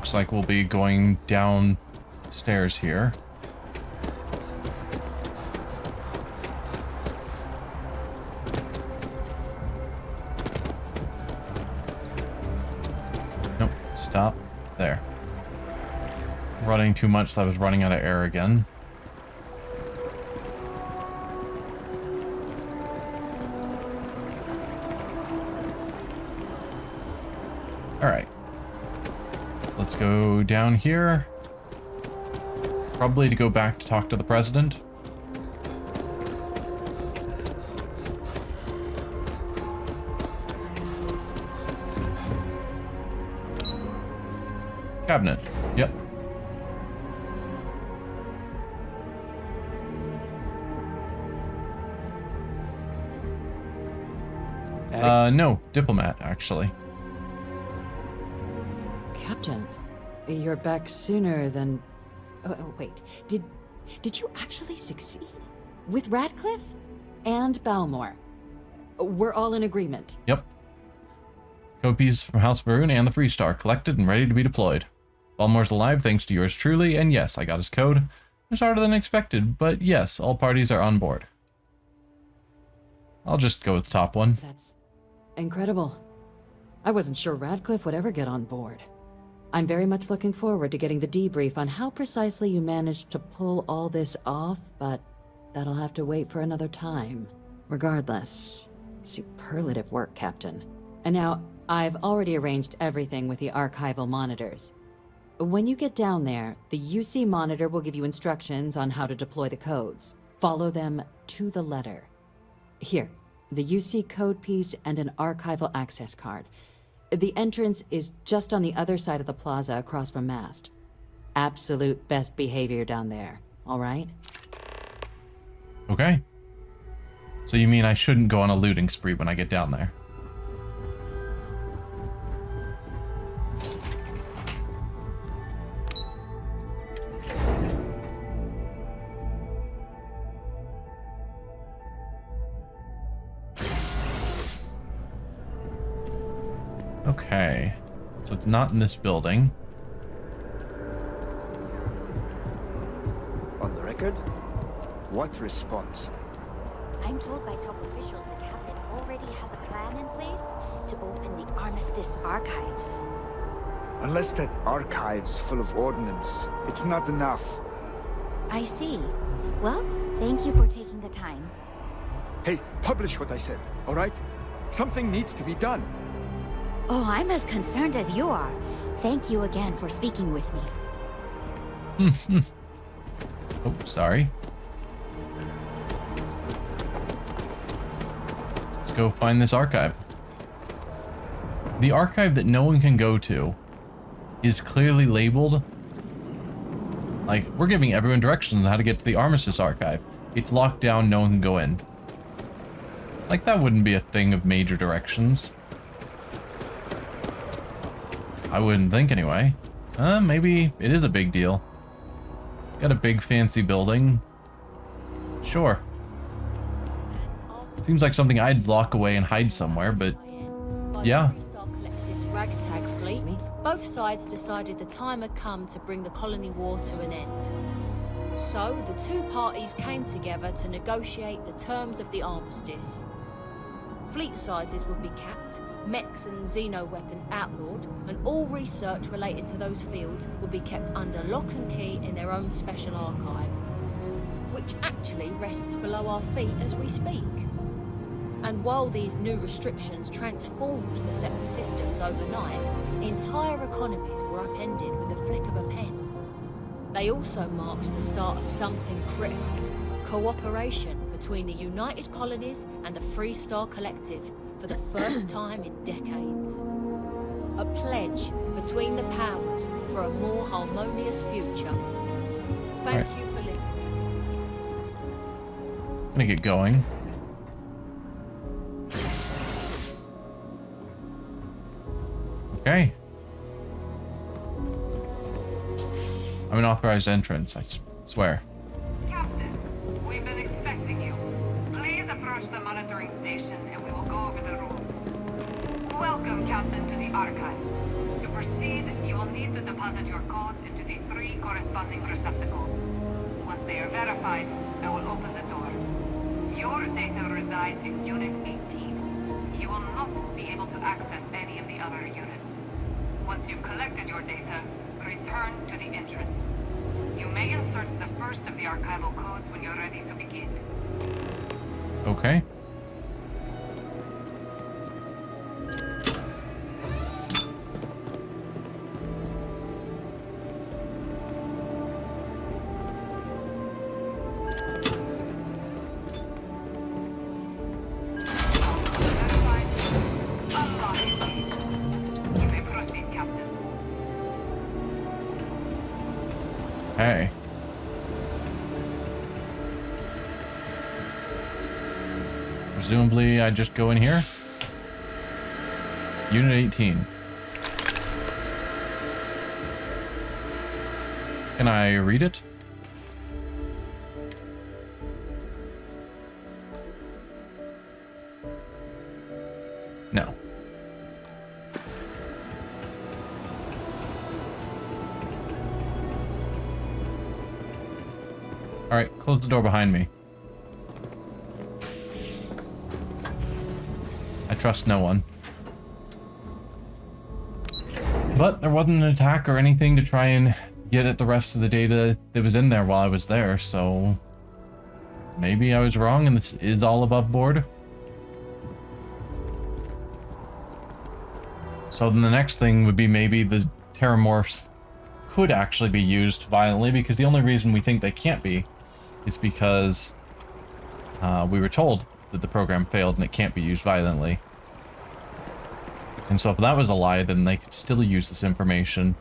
looks like we'll be going downstairs here. Nope, stop. There. Running too much, so I was running out of air again. Alright. So let's go down here. Probably to go back to talk to the president. Cabinet. Yep. No, diplomat, actually. Captain, you're back sooner than... Oh, wait. Did you actually succeed? With Radcliffe? And Balmore? We're all in agreement. Yep. Copies from House Maroon and the Free Star collected and ready to be deployed. Balmore's alive thanks to yours truly, and yes, I got his code. It was harder than expected, but yes, all parties are on board. I'll just go with the top one. That's incredible. I wasn't sure Radcliffe would ever get on board. I'm very much looking forward to getting the debrief on how precisely you managed to pull all this off, but that'll have to wait for another time. Regardless, superlative work, Captain. And now, I've already arranged everything with the archival monitors. When you get down there, the UC monitor will give you instructions on how to deploy the codes. Follow them to the letter. Here, the UC code piece and an archival access card. The entrance is just on the other side of the plaza across from Mast. Absolute best behavior down there, all right? Okay. So you mean I shouldn't go on a looting spree when I get down there? Okay, so it's not in this building. On the record? What response? I'm told by top officials the captain already has a plan in place to open the Armistice archives. Unless that archive's full of ordnance, it's not enough. I see. Well, thank you for taking the time. Hey, publish what I said, all right? Something needs to be done. Oh, I'm as concerned as you are. Thank you again for speaking with me. Oh, sorry. Let's go find this archive. The archive that no one can go to is clearly labeled. Like, we're giving everyone directions on how to get to the Armistice archive. It's locked down, no one can go in. Like, that wouldn't be a thing of major directions. I wouldn't think anyway. Maybe it is a big deal. It's got a big fancy building. Sure. Seems like something I'd lock away and hide somewhere, but yeah. Ragtag fleet, both sides decided the time had come to bring the colony war to an end. So the two parties came together to negotiate the terms of the armistice. Fleet sizes would be capped, mechs and xeno weapons outlawed, and all research related to those fields would be kept under lock and key in their own special archive, which actually rests below our feet as we speak. And while these new restrictions transformed the settled systems overnight, entire economies were upended with the flick of a pen. They also marked the start of something critical: cooperation between the United Colonies and the Free Star Collective for the first time in decades. A pledge between the powers for a more harmonious future. Thank you for listening. I'm gonna get going. Okay. I'm an authorized entrance, I swear. Captain, we've been expecting you. Please approach the monitoring station and we will go over the rules. Welcome, Captain, to the archives. To proceed, you will need to deposit your codes into the 3 corresponding receptacles. Once they are verified, I will open the door. Your data resides in Unit 18. You will not be able to access any of the other units. Once you've collected your data, return to the entrance. You may insert the first of the archival codes when you're ready to begin. Okay. You may proceed, Captain. Hey. Presumably, I just go in here. Unit 18. Can I read it? No. Alright, close the door behind me. I trust no one. But there wasn't an attack or anything to try and get at the rest of the data that was in there while I was there, so maybe I was wrong and this is all above board. So then the next thing would be maybe the terramorphs could actually be used violently, because the only reason we think they can't be is because we were told that the program failed and it can't be used violently. And so if that was a lie, then they could still use this information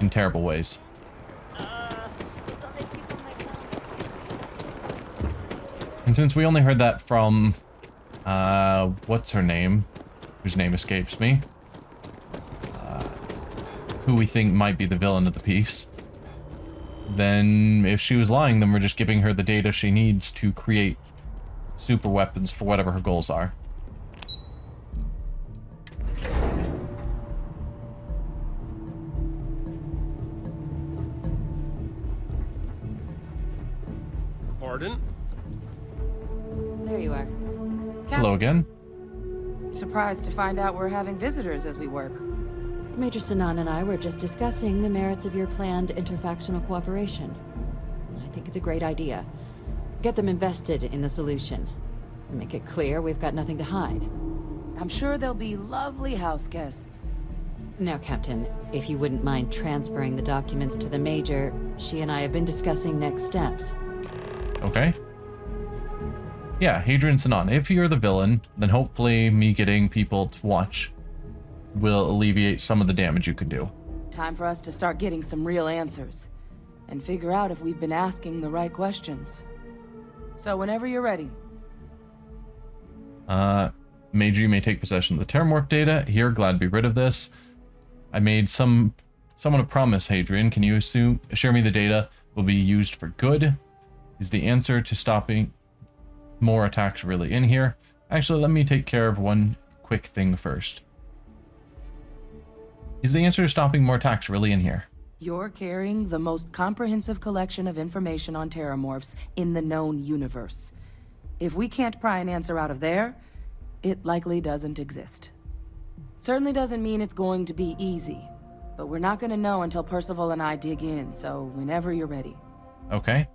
in terrible ways. And since we only heard that from, what's her name? Whose name escapes me. Who we think might be the villain of the piece. Then if she was lying, then we're just giving her the data she needs to create super weapons for whatever her goals are. Pardon? There you are. Hello again. Surprised to find out we're having visitors as we work. Major Sinan and I were just discussing the merits of your planned interfactional cooperation. I think it's a great idea. Get them invested in the solution. Make it clear we've got nothing to hide. I'm sure they'll be lovely house guests. Now, Captain, if you wouldn't mind transferring the documents to the Major, she and I have been discussing next steps. Okay. Yeah, Hadrian Sinan. If you're the villain, then hopefully me getting people to watch will alleviate some of the damage you could do. Time for us to start getting some real answers. And figure out if we've been asking the right questions. So whenever you're ready. Major, you may take possession of the terramorph data. Here, glad to be rid of this. I made someone a promise, Hadrian. Can you assure me the data will be used for good? Is the answer to stopping more attacks really in here? Actually, let me take care of one quick thing first. Is the answer to stopping more attacks really in here? You're carrying the most comprehensive collection of information on terramorphs in the known universe. If we can't pry an answer out of there, it likely doesn't exist. Certainly doesn't mean it's going to be easy, but we're not going to know until Percival and I dig in, so whenever you're ready. Okay.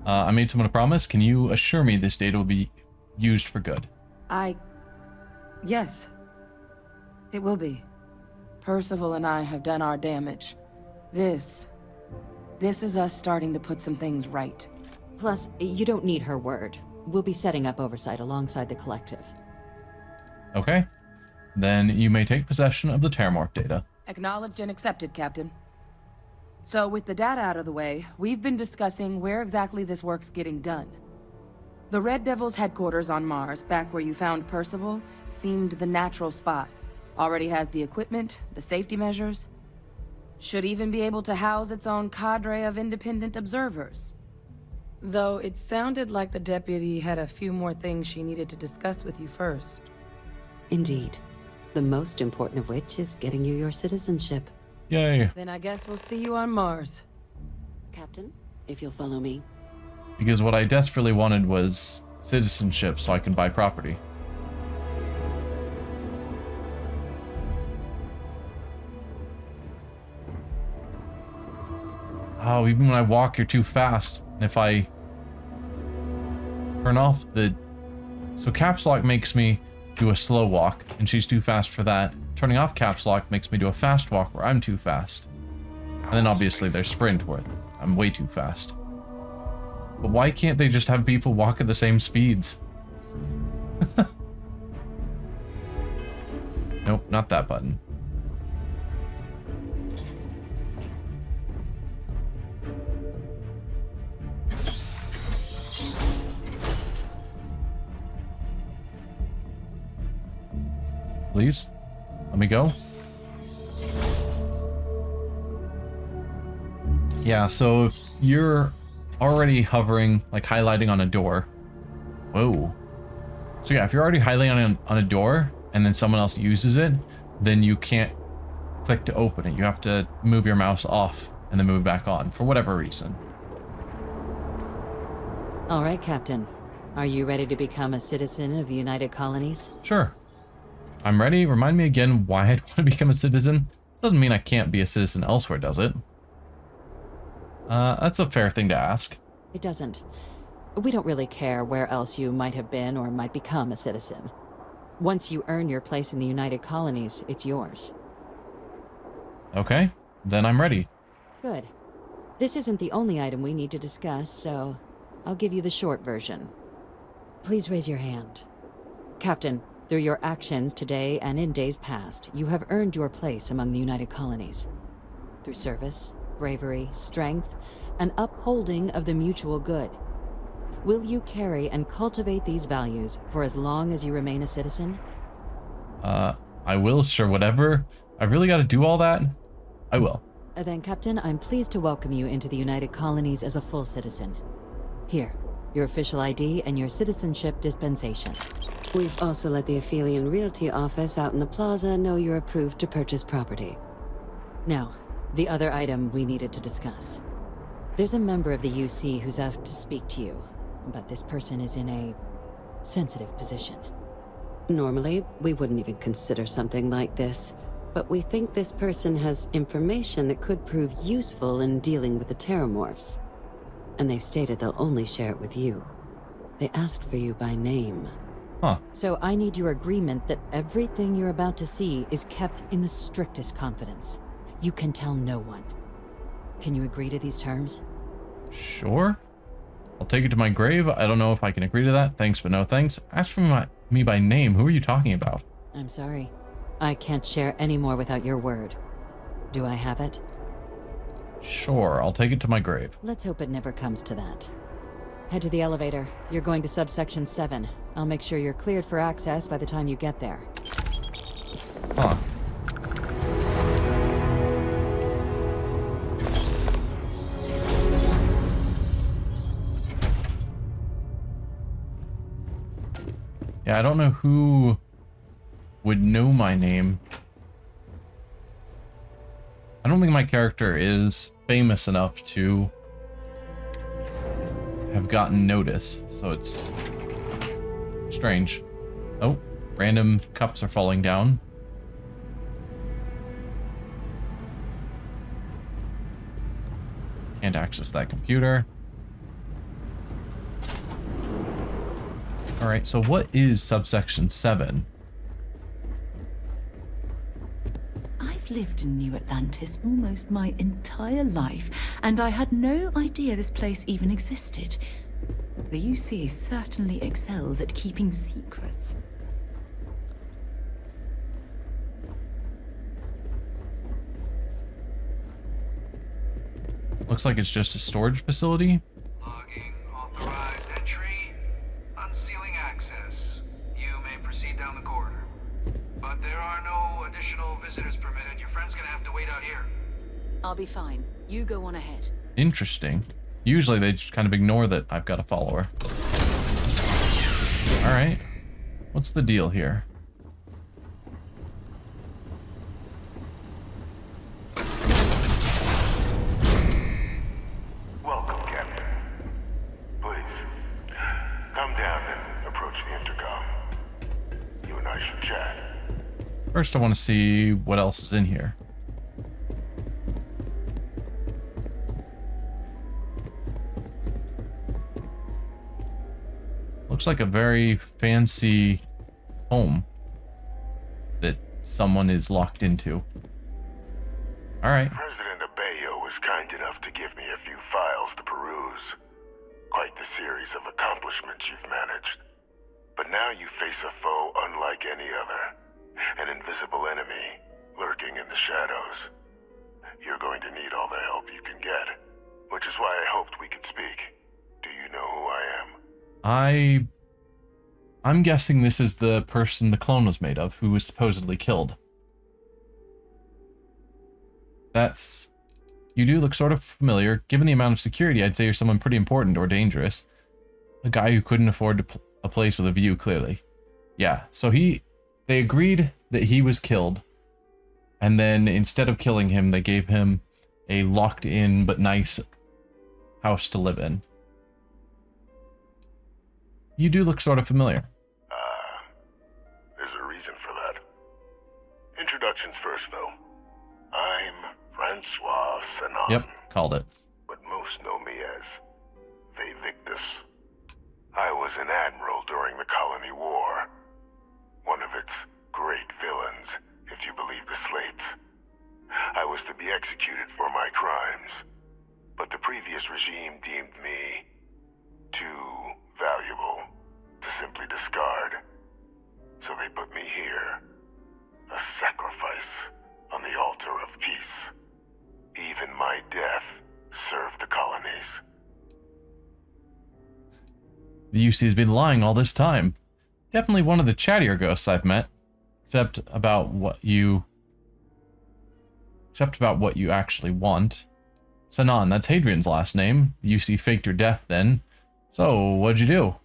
I made someone a promise. Can you assure me this data will be used for good? Yes. It will be. Percival and I have done our damage. This is us starting to put some things right. Plus, you don't need her word. We'll be setting up oversight alongside the collective. Okay. Then you may take possession of the terramorph data. Acknowledged and accepted, Captain. So with the data out of the way, we've been discussing where exactly this work's getting done. The Red Devil's headquarters on Mars, back where you found Percival, seemed the natural spot. Already has the equipment, the safety measures. Should even be able to house its own cadre of independent observers. Though it sounded like the deputy had a few more things she needed to discuss with you first. Indeed. The most important of which is getting you your citizenship. Yay. Then I guess we'll see you on Mars. Captain, if you'll follow me. Because what I desperately wanted was citizenship so I can buy property. Oh, even when I walk, you're too fast. And if I turn off the... So caps lock makes me do a slow walk, and she's too fast for that. Turning off caps lock makes me do a fast walk where I'm too fast. And then obviously there's sprint where I'm way too fast. But why can't they just have people walk at the same speeds? Nope, not that button. Please, let me go. Yeah, so if you're already hovering, like highlighting on a door. Whoa. So yeah, if you're already highlighting on a door and then someone else uses it, then you can't click to open it. You have to move your mouse off and then move it back on for whatever reason. All right, Captain. Are you ready to become a citizen of the United Colonies? Sure. I'm ready. Remind me again why I'd want to become a citizen. Doesn't mean I can't be a citizen elsewhere, does it? That's a fair thing to ask. It doesn't. We don't really care where else you might have been or might become a citizen. Once you earn your place in the United Colonies, it's yours. Okay, then I'm ready. Good. This isn't the only item we need to discuss, so I'll give you the short version. Please raise your hand. Captain, through your actions today and in days past, you have earned your place among the United Colonies. Through service, bravery, strength, and upholding of the mutual good. Will you carry and cultivate these values for as long as you remain a citizen? I will, sure, whatever. I really gotta do all that? I will. Then, Captain, I'm pleased to welcome you into the United Colonies as a full citizen. Here, your official ID and your citizenship dispensation. We've also let the Aphelion Realty office out in the plaza know you're approved to purchase property. Now, the other item we needed to discuss. There's a member of the UC who's asked to speak to you, but this person is in a sensitive position. Normally, we wouldn't even consider something like this, but we think this person has information that could prove useful in dealing with the Terramorphs. And they've stated they'll only share it with you. They asked for you by name. Huh. So I need your agreement that everything you're about to see is kept in the strictest confidence. You can tell no one. Can you agree to these terms? Sure. I'll take it to my grave. I don't know if I can agree to that. Thanks, but no thanks. Ask for me by name. Who are you talking about? I'm sorry. I can't share any more without your word. Do I have it? Sure, I'll take it to my grave. Let's hope it never comes to that. Head to the elevator. You're going to subsection 7. I'll make sure you're cleared for access by the time you get there. Huh. Yeah, I don't know who would know my name. I don't think my character is famous enough to have gotten notice, so it's strange. Oh, random cups are falling down. Can't access that computer. Alright, so what is subsection 7? I've lived in New Atlantis almost my entire life, and I had no idea this place even existed. The UC certainly excels at keeping secrets. Looks like it's just a storage facility. Logging authorized entry. Unsealing access. You may proceed down the corridor. But there are no additional visitors permitted. Your friend's gonna have to wait out here. I'll be fine. You go on ahead. Interesting. Usually they just kind of ignore that I've got a follower. Alright. What's the deal here? First, I want to see what else is in here. Looks like a very fancy home that someone is locked into. All right. President Abeyo was kind enough to give me a few files to peruse. Quite the series of accomplishments you've managed. But now you face a foe unlike any other. An invisible enemy, lurking in the shadows. You're going to need all the help you can get. Which is why I hoped we could speak. Do you know who I am? I'm guessing this is the person the clone was made of, who was supposedly killed. You do look sort of familiar. Given the amount of security, I'd say you're someone pretty important or dangerous. A guy who couldn't afford a place with a view, clearly. Yeah, so they agreed that he was killed. And then instead of killing him, they gave him a locked-in but nice house to live in. You do look sort of familiar. There's a reason for that. Introductions first, though. I'm Francois Sanon. Yep, called it. But most know me as Victus. I was an admiral during the Colony War. One of its great villains, if you believe the slates. I was to be executed for my crimes, but the previous regime deemed me too valuable to simply discard. So they put me here, a sacrifice on the altar of peace. Even my death served the colonies. The UC has been lying all this time. Definitely one of the chattier ghosts I've met, except about what you actually want. Sanon, that's Hadrian's last name. UC faked your death then. So, what'd you do?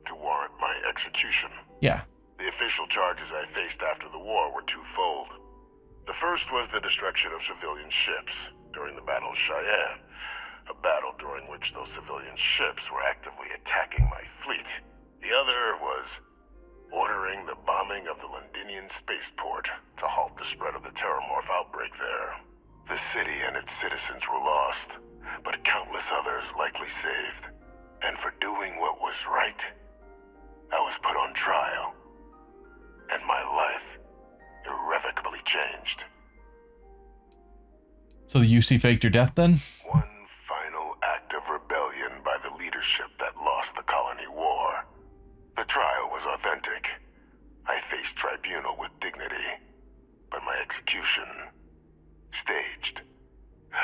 To warrant my execution. Yeah. The official charges I faced after the war were twofold. The first was the destruction of civilian ships during the Battle of Cheyenne, a battle during which those civilian ships were actively attacking my fleet. The other was ordering the bombing of the Londinian spaceport to halt the spread of the Terramorph outbreak there. The city and its citizens were lost, but countless others likely saved. And for doing what was right, I was put on trial. And my life irrevocably changed. So the UC faked your death then? One final act of rebellion by the leadership that lost the colony war. The trial was authentic. I faced tribunal with dignity, but my execution, staged.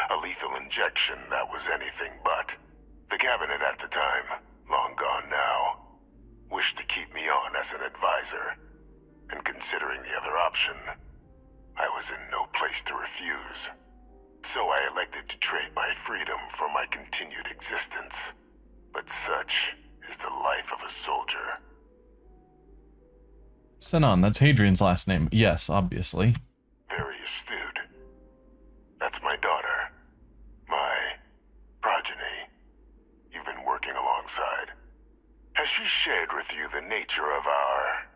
A lethal injection that was anything but. The cabinet at the time, long gone now, wished to keep me on as an advisor. And considering the other option, I was in no place to refuse. So I elected to trade my freedom for my continued existence. But such is the life of a soldier. Sanon, that's Hadrian's last name. Yes, obviously. Very astute. That's my daughter. My progeny. You've been working alongside. Has she shared with you the nature of our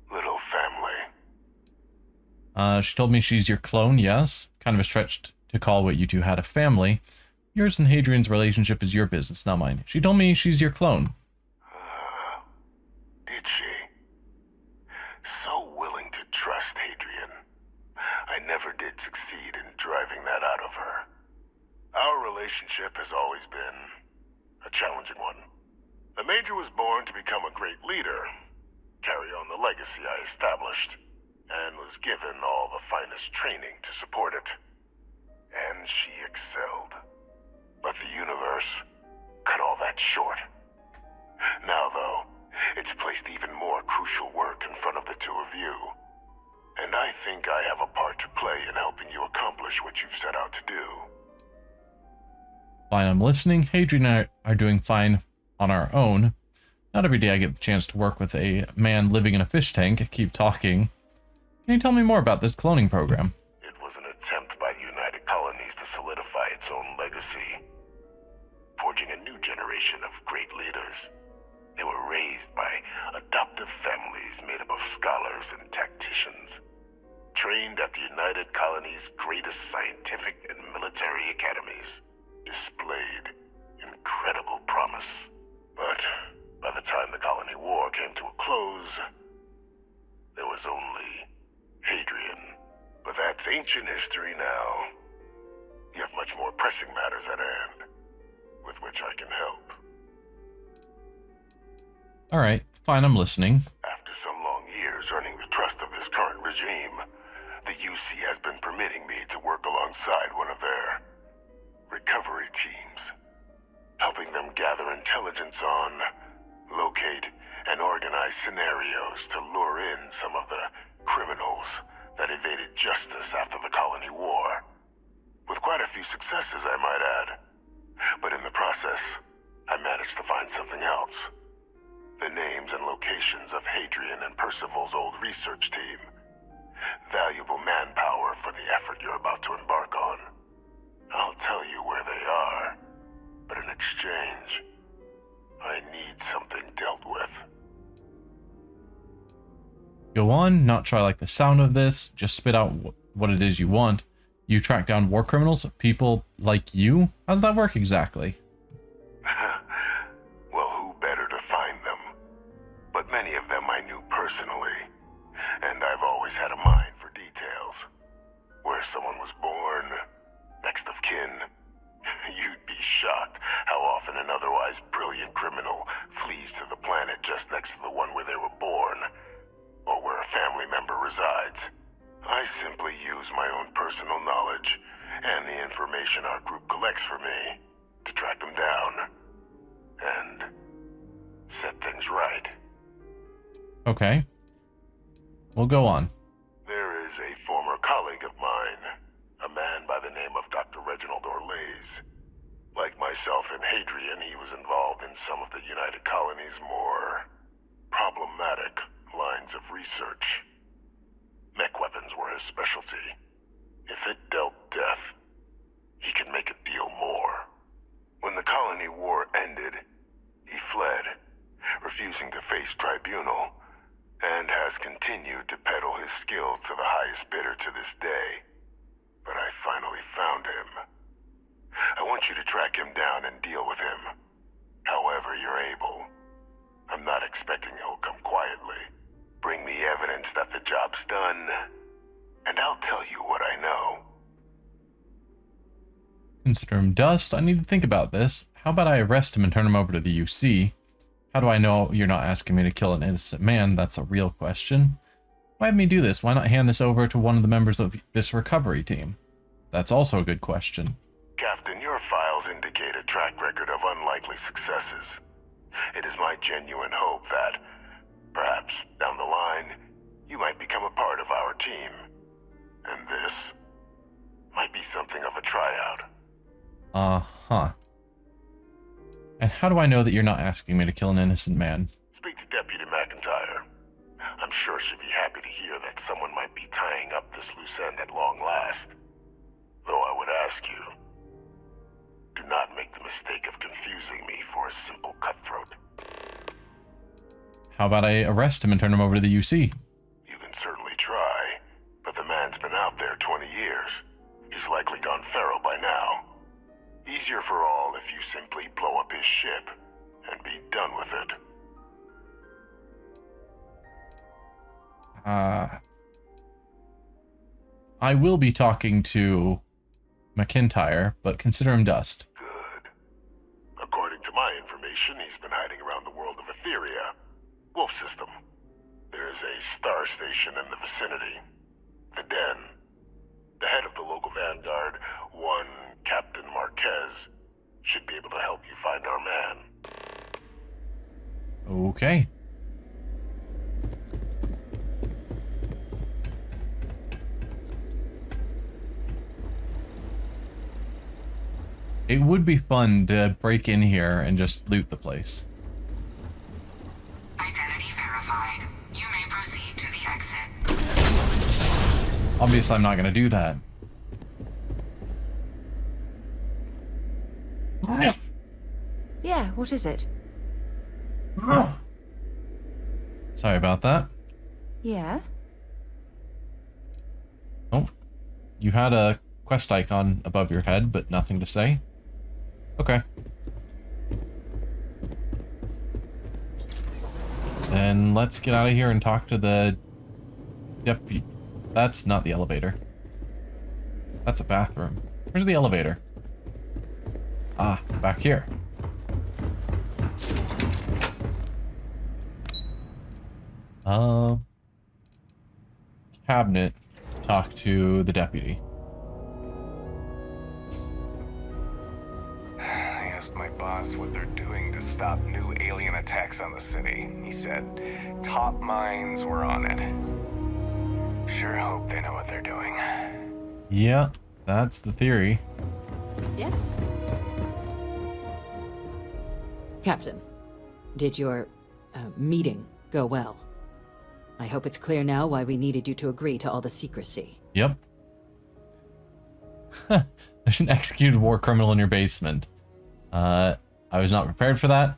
little family? She told me she's your clone, yes. Kind of a stretch to call what you two had a family. Yours and Hadrian's relationship is your business, not mine. She told me she's your clone. Did she? So willing to trust Hadrian. I never did succeed in driving that out of her. Our relationship has always been a challenging one. The Major was born to become a great leader, carry on the legacy I established, and was given all the finest training to support it. And she excelled. But the universe cut all that short. Now, though, it's placed even more crucial work in front of the two of you. And I think I have a part to play in helping you accomplish what you've set out to do. Fine, I'm listening. Hadrian and I are doing fine on our own. Not every day I get the chance to work with a man living in a fish tank. Keep talking. Can you tell me more about this cloning program? It was an attempt by the United Colonies to solidify its own legacy, forging a new generation of great leaders. They were raised by adoptive families made up of scholars and tacticians. trained at the United Colony's greatest scientific and military academies, displayed incredible promise. But by the time the Colony War came to a close, there was only Hadrian. But that's ancient history now. You have much more pressing matters at hand, with which I can help. Alright, fine, I'm listening. After some long years earning the trust of this current regime, the UC has been permitting me to work alongside one of their recovery teams, helping them gather intelligence on, locate, and organize scenarios to lure in some of the criminals that evaded justice after the Colony War. With quite a few successes, I might add. But in the process, I managed to find something else. The names and locations of Hadrian and Percival's old research team. Valuable manpower for the effort you're about to embark on. I'll tell you where they are, but in exchange, I need something dealt with. Go on, not try like the sound of this, just spit out what it is you want. You track down war criminals, people like you? How's that work exactly? Well, who better to find them? But many of them I knew personally, and I've always had a mind for details. Where someone was born, next of kin. You'd be shocked how often an otherwise brilliant criminal flees to the planet just next to the one where they were born, or where a family member resides. I simply use my own personal knowledge and the information our group collects for me to track them down and set things right. Okay. We'll go on. There is a former colleague of mine, a man by the name of Dr. Reginald Orlays. Like myself and Hadrian, he was involved in some of the United Colony's more problematic lines of research. Mech weapons were his specialty. If it dealt death, he could make a deal more. When the Colony War ended, he fled, refusing to face tribunal, and has continued to peddle his skills to the highest bidder to this day. But I finally found him. I want you to track him down and deal with him, however you're able. I'm not expecting he'll come quietly. Bring me evidence that the job's done, and I'll tell you what I know. Consider him dust. I need to think about this. How about I arrest him and turn him over to the UC? How do I know you're not asking me to kill an innocent man? That's a real question. Why have me do this? Why not hand this over to one of the members of this recovery team? That's also a good question. Captain, your files indicate a track record of unlikely successes. It is my genuine hope that, perhaps down the line, you might become a part of our team. And this might be something of a tryout. Uh-huh. And how do I know that you're not asking me to kill an innocent man? Speak to Deputy McIntyre. I'm sure she'd be happy to hear that someone might be tying up this loose end at long last. Though I would ask you, do not make the mistake of confusing me for a simple cutthroat. How about I arrest him and turn him over to the UC? You can certainly try, but the man's been out there 20 years. He's likely gone feral by now. Easier for all if you simply blow up his ship and be done with it. I will be talking to McIntyre, but consider him dust. Good. According to my information, he's been hiding around the world of Etheria. Wolf system. There's a star station in the vicinity. The Den. The head of the local vanguard, one Captain Marquez, should be able to help you find our man. Okay. It would be fun to break in here and just loot the place. Identity verified. You may proceed to the exit. Obviously, I'm not going to do that. Yeah, what is it? Sorry about that. Yeah? You had a quest icon above your head, but nothing to say. Okay. Then let's get out of here and talk to the deputy. That's not the elevator. That's a bathroom. Where's the elevator? Ah, back here. Cabinet. Talk to the deputy. I asked my boss what they're doing to stop new alien attacks on the city. He said top minds were on it. Sure hope they know what they're doing. Yeah, that's the theory. Yes? Captain, did your meeting go well? I hope it's clear now why we needed you to agree to all the secrecy. Yep. There's an executed war criminal in your basement. I was not prepared for that.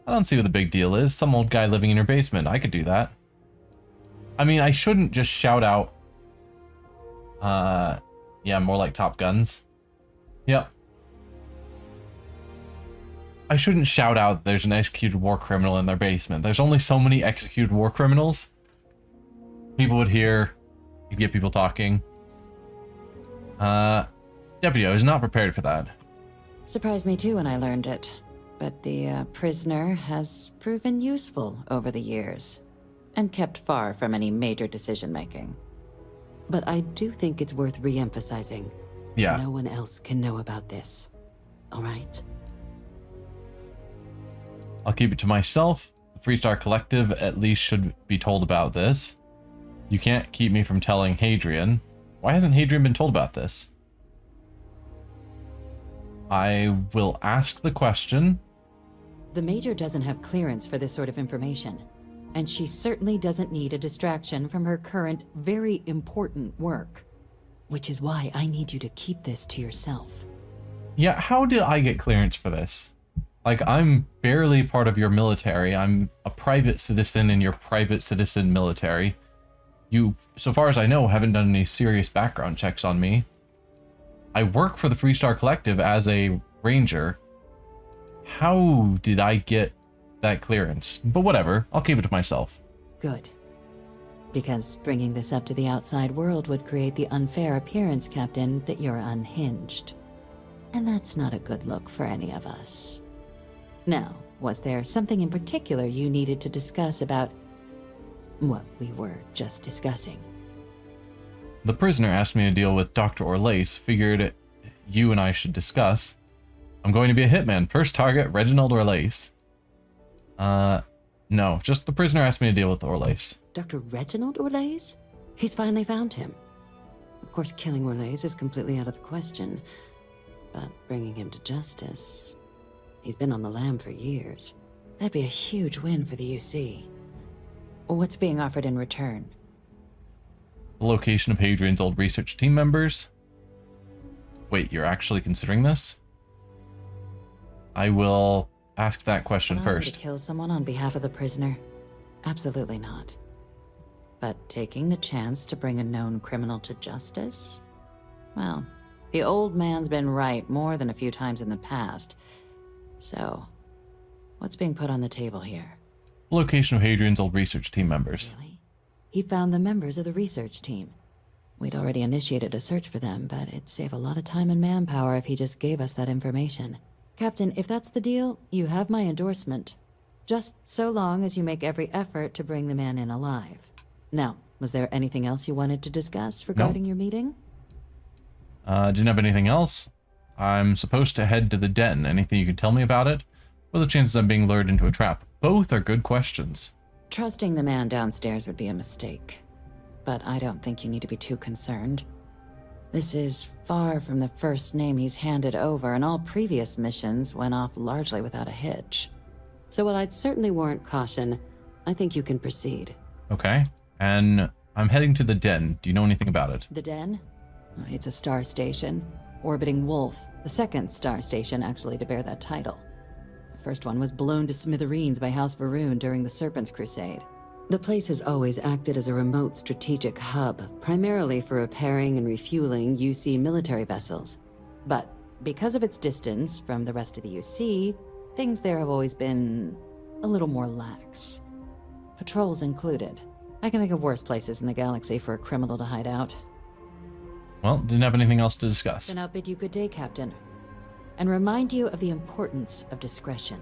I don't see what the big deal is. Some old guy living in your basement. I could do that. I mean, I shouldn't just shout out. Yeah, more like Top Guns. Yep. I shouldn't shout out there's an executed war criminal in their basement. There's only so many executed war criminals. People would hear. You'd get people talking. Deputy, I was not prepared for that. Surprised me too when I learned it. But the prisoner has proven useful over the years. And kept far from any major decision-making. But I do think it's worth re-emphasizing. Yeah. No one else can know about this. Alright? I'll keep it to myself. The Freestar Collective at least should be told about this. You can't keep me from telling Hadrian. Why hasn't Hadrian been told about this? I will ask the question. The Major doesn't have clearance for this sort of information. And she certainly doesn't need a distraction from her current, very important work. Which is why I need you to keep this to yourself. Yeah, how did I get clearance for this? Like, I'm barely part of your military. I'm a private citizen in your private citizen military. You, so far as I know, haven't done any serious background checks on me. I work for the Freestar Collective as a ranger. How did I get that clearance? But whatever, I'll keep it to myself. Good. Because bringing this up to the outside world would create the unfair appearance, Captain, that you're unhinged. And that's not a good look for any of us. Now, was there something in particular you needed to discuss about what we were just discussing? The prisoner asked me to deal with Dr. Orlace. Figured you and I should discuss. I'm going to be a hitman. First target, Reginald Orlace. No, just the prisoner asked me to deal with Orlace. Dr. Reginald Orlace? He's finally found him. Of course, killing Orlace is completely out of the question. But bringing him to justice... He's been on the lam for years. That'd be a huge win for the UC. What's being offered in return? The location of Hadrian's old research team members. Wait, you're actually considering this? I will ask that question first. To kill someone on behalf of the prisoner? Absolutely not. But taking the chance to bring a known criminal to justice? Well, the old man's been right more than a few times in the past. So, what's being put on the table here? Location of Hadrian's old research team members. Really? He found the members of the research team. We'd already initiated a search for them, but it'd save a lot of time and manpower if he just gave us that information. Captain, if that's the deal, you have my endorsement. Just so long as you make every effort to bring the man in alive. Now, was there anything else you wanted to discuss regarding your meeting? Didn't have anything else. I'm supposed to head to the den. Anything you can tell me about it? What are the chances I'm being lured into a trap? Both are good questions. Trusting the man downstairs would be a mistake. But I don't think you need to be too concerned. This is far from the first name he's handed over, and all previous missions went off largely without a hitch. So while I'd certainly warrant caution, I think you can proceed. Okay. And I'm heading to the den. Do you know anything about it? The den? It's a star station. Orbiting Wolf, the second star station actually to bear that title. The first one was blown to smithereens by House Varun during the Serpent's Crusade. The place has always acted as a remote strategic hub, primarily for repairing and refueling UC military vessels. But because of its distance from the rest of the UC, things there have always been a little more lax. Patrols included. I can think of worse places in the galaxy for a criminal to hide out. Well, didn't have anything else to discuss. Then I'll bid you good day, Captain, and remind you of the importance of discretion.